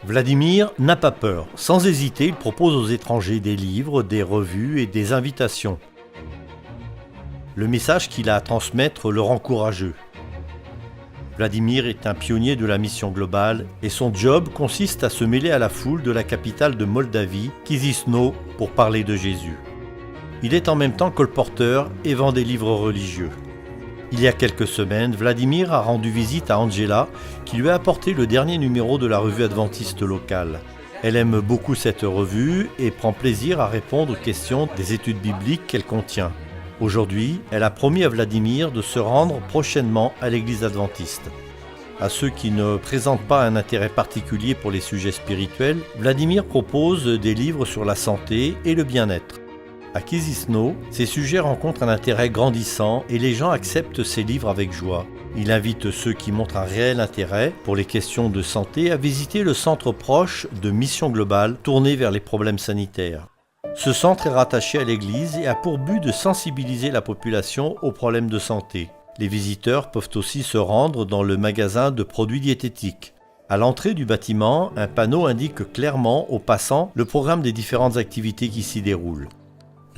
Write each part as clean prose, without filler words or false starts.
Vladimir n'a pas peur. Sans hésiter, il propose aux étrangers des livres, des revues et des invitations. Le message qu'il a à transmettre le rend courageux. Vladimir est un pionnier de la mission globale et son job consiste à se mêler à la foule de la capitale de Moldavie, Chisinau, pour parler de Jésus. Il est en même temps colporteur et vend des livres religieux. Il y a quelques semaines, Vladimir a rendu visite à Angela, qui lui a apporté le dernier numéro de la revue adventiste locale. Elle aime beaucoup cette revue et prend plaisir à répondre aux questions des études bibliques qu'elle contient. Aujourd'hui, elle a promis à Vladimir de se rendre prochainement à l'église adventiste. À ceux qui ne présentent pas un intérêt particulier pour les sujets spirituels, Vladimir propose des livres sur la santé et le bien-être. À Chisinau, ces sujets rencontrent un intérêt grandissant et les gens acceptent ces livres avec joie. Il invite ceux qui montrent un réel intérêt pour les questions de santé à visiter le centre proche de Mission Globale tourné vers les problèmes sanitaires. Ce centre est rattaché à l'église et a pour but de sensibiliser la population aux problèmes de santé. Les visiteurs peuvent aussi se rendre dans le magasin de produits diététiques. À l'entrée du bâtiment, un panneau indique clairement aux passants le programme des différentes activités qui s'y déroulent.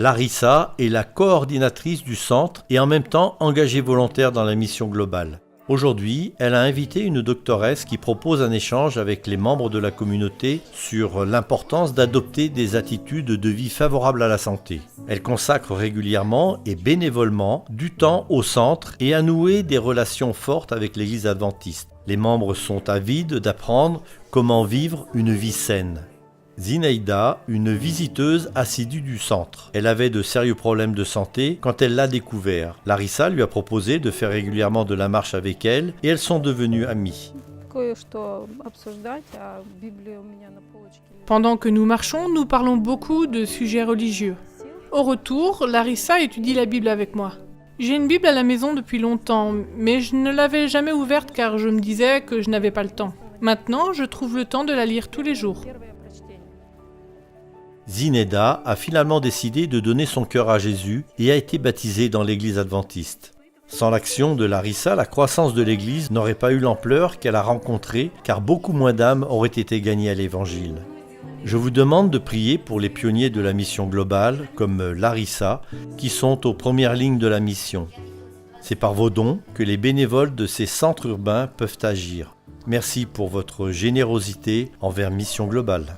Larissa est la coordinatrice du centre et en même temps engagée volontaire dans la mission globale. Aujourd'hui, elle a invité une doctoresse qui propose un échange avec les membres de la communauté sur l'importance d'adopter des attitudes de vie favorables à la santé. Elle consacre régulièrement et bénévolement du temps au centre et à nouer des relations fortes avec l'église adventiste. Les membres sont avides d'apprendre comment vivre une vie saine. Zinaïda, une visiteuse assidue du centre. Elle avait de sérieux problèmes de santé quand elle l'a découvert. Larissa lui a proposé de faire régulièrement de la marche avec elle et elles sont devenues amies. Pendant que nous marchons, nous parlons beaucoup de sujets religieux. Au retour, Larissa étudie la Bible avec moi. J'ai une Bible à la maison depuis longtemps, mais je ne l'avais jamais ouverte car je me disais que je n'avais pas le temps. Maintenant, je trouve le temps de la lire tous les jours. Zinaïda a finalement décidé de donner son cœur à Jésus et a été baptisée dans l'église adventiste. Sans l'action de Larissa, la croissance de l'église n'aurait pas eu l'ampleur qu'elle a rencontrée car beaucoup moins d'âmes auraient été gagnées à l'évangile. Je vous demande de prier pour les pionniers de la mission globale comme Larissa qui sont aux premières lignes de la mission. C'est par vos dons que les bénévoles de ces centres urbains peuvent agir. Merci pour votre générosité envers Mission Globale.